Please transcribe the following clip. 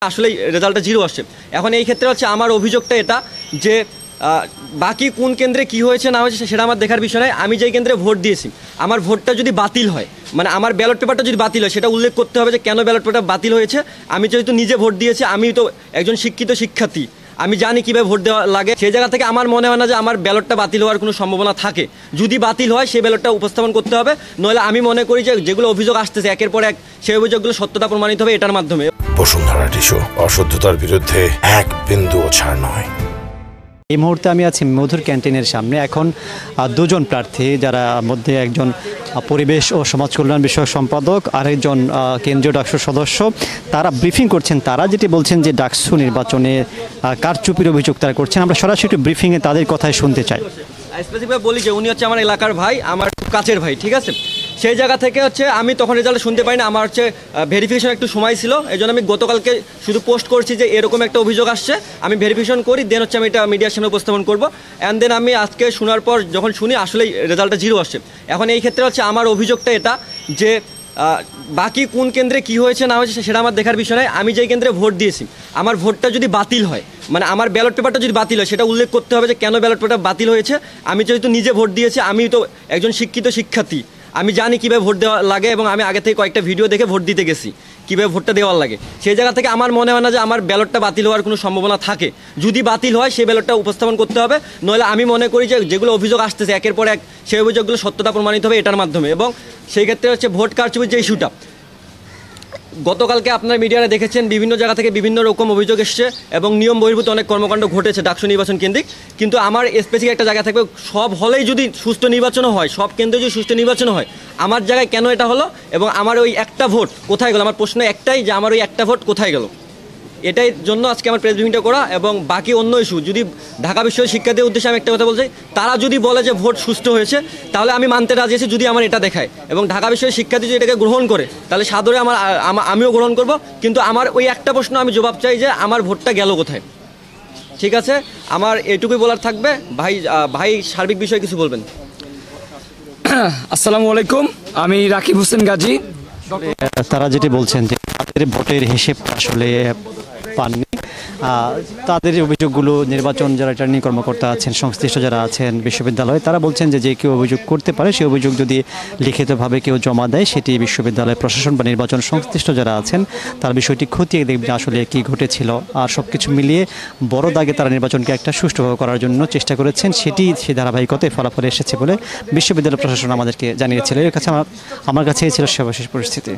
আসলে রেজাল্টটা জিরো আসছে। এখন এই ক্ষেত্রে হচ্ছে আমার অভিযোগটা এটা যে বাকি কোন কেন্দ্রে কি হয়েছে না হয়েছে সেটা আমার দেখার বিষয় নয়। আমি যেই কেন্দ্রে ভোট দিয়েছি আমার ভোটটা যদি বাতিল হয়, মানে আমার ব্যালট পেপারটা যদি বাতিল হয়, সেটা উল্লেখ করতে হবে যে কেন ব্যালট পেপারটা বাতিল হয়েছে। আমি যেহেতু নিজে ভোট দিয়েছি, আমি তো একজন শিক্ষিত শিক্ষার্থী, আমি জানি কীভাবে ভোট দেওয়া লাগে। সেই জায়গা থেকে আমার মনে হয় না যে আমার ব্যালটটা বাতিল হওয়ার কোনো সম্ভাবনা থাকে। যদি বাতিল হয় সেই ব্যালটটা উপস্থাপন করতে হবে, নইলে আমি মনে করি যে যেগুলো অভিযোগ আসতেছে একের পর এক সেই অভিযোগগুলো সত্যতা প্রমাণিত হবে এটার মাধ্যমে। বসুন্ধরা টিস্যু, অশুদ্ধতার বিরুদ্ধে এক বিন্দুও ছাড় নয়। এই মুহূর্তে আমি আছি মধুর ক্যান্টিনের সামনে। এখন দুজন প্রার্থী, যারা মধ্যে একজন পরিবেশ ও সমাজ কল্যাণ বিষয়ক সম্পাদক আর একজন কেন্দ্রীয় ডাকসুর সদস্য, তারা ব্রিফিং করছেন। তারা যেটি বলছেন যে ডাকসু নির্বাচনে কারচুপির অভিযোগ তারা করছেন। আমরা সরাসরি একটু ব্রিফিংয়ে তাদের কথাই শুনতে চাই। স্পেসিফিক বলি যে উনি হচ্ছে আমার এলাকার ভাই, আমার কাছের ভাই, ঠিক আছে। সেই জায়গা থেকে হচ্ছে আমি তখন রেজাল্ট শুনতে পাইনি, আমার হচ্ছে ভেরিফিকেশন একটু সময় ছিল, এই জন্য আমি গতকালকে শুধু পোস্ট করছি যে এরকম একটা অভিযোগ আসছে, আমি ভেরিফিকেশন করি, দেন হচ্ছে আমি এটা মিডিয়ার সামনে উপস্থাপন করবো। অ্যান্ড দেন আমি আজকে শোনার পর যখন শুনি আসলেই রেজাল্টটা জিরো আসছে। এখন এই ক্ষেত্রে হচ্ছে আমার অভিযোগটা এটা যে বাকি কোন কেন্দ্রে কি হয়েছে না হয়েছে সেটা আমার দেখার বিষয় নয়। আমি যেই কেন্দ্রে ভোট দিয়েছি আমার ভোটটা যদি বাতিল হয়, মানে আমার ব্যালট পেপারটা যদি বাতিল হয়, সেটা উল্লেখ করতে হবে যে কেন ব্যালট পেপারটা বাতিল হয়েছে। আমি যেহেতু নিজে ভোট দিয়েছি, আমি তো একজন শিক্ষিত শিক্ষার্থী, আমি জানি কীভাবে ভোট দেওয়া লাগে এবং আমি আগে থেকে কয়েকটা ভিডিও দেখে ভোট দিতে গেছি কীভাবে ভোটটা দেওয়ার লাগে। সেই জায়গা থেকে আমার মনে হয় না যে আমার ব্যালটটা বাতিল হওয়ার কোনো সম্ভাবনা থাকে। যদি বাতিল হয় সেই ব্যালটটা উপস্থাপন করতে হবে, নইলে আমি মনে করি যে যেগুলো অভিযোগ আসতেছে একের পর এক সেই অভিযোগগুলো সত্যতা প্রমাণিত হবে এটার মাধ্যমে। এবং সেই ক্ষেত্রে হচ্ছে ভোট কারচুপির যে ইস্যুটা, গতকালকে আপনার মিডিয়ারে দেখেছেন বিভিন্ন জায়গা থেকে বিভিন্ন রকম অভিযোগ এসছে এবং নিয়ম বহির্ভূত অনেক কর্মকাণ্ড ঘটেছে ডাকসু নির্বাচন কেন্দ্রিক। কিন্তু আমার স্পেসিফিক একটা জায়গা থাকবে, সব হলেই যদি সুষ্ঠু নির্বাচন হয়, সব কেন্দ্রে যদি সুষ্ঠু নির্বাচন হয়, আমার জায়গায় কেন এটা হলো এবং আমার ওই একটা ভোট কোথায় গেল? আমার প্রশ্ন একটাই যে আমার ওই একটা ভোট কোথায় গেল? এটাই জন্য আজকে আমার প্রেস ব্রিফিংটা করা। এবং বাকি অন্য ইস্যু, যদি ঢাকা বিশ্ববিদ্যালয়ের শিক্ষার্থীদের উদ্দেশ্যে আমি একটা কথা বলছি, তারা যদি বলে যে ভোট সুষ্ঠু হয়েছে তাহলে আমি মানতে রাজি আছি, যদি আমার এটা দেখায়। এবং ঢাকা বিশ্ববিদ্যালয়ের শিক্ষার্থী যদি এটাকে গ্রহণ করে তাহলে সাদরে আমিও গ্রহণ করব। কিন্তু আমার ওই একটা প্রশ্ন আমি জবাব চাই যে আমার ভোটটা গেল কোথায়? ঠিক আছে, আমার এটুকুই বলার থাকবে। ভাই সার্বিক বিষয়ে কিছু বলবেন? আসসালামু আলাইকুম, আমি রাকিব হোসেন গাজী। তারা যেটি বলছেন যে তাদের ভোটের হিসেব আসলে পাননি, তাদের অভিযোগগুলো নির্বাচন যারা রিটার্নিং কর্মকর্তা আছেন, সংশ্লিষ্ট যারা আছেন বিশ্ববিদ্যালয়ে, তারা বলছেন যে কেউ অভিযোগ করতে পারে, সেই অভিযোগ যদি লিখিতভাবে কেউ জমা দেয় সেটি বিশ্ববিদ্যালয় প্রশাসন বা নির্বাচন সংশ্লিষ্ট যারা আছেন তার বিষয়টি খতিয়ে দেখবে আসলে কী ঘটেছিল। আর সব কিছু মিলিয়ে বড় দাগে তারা নির্বাচনকে একটা সুষ্ঠুভাবে করার জন্য চেষ্টা করেছেন, সেই ধারাবাহিকতায় ফলাফলে এসেছে বলে বিশ্ববিদ্যালয় প্রশাসন আমাদেরকে জানিয়েছিল। এর কাছে আমার কাছে এই ছিল সর্বশেষ পরিস্থিতি।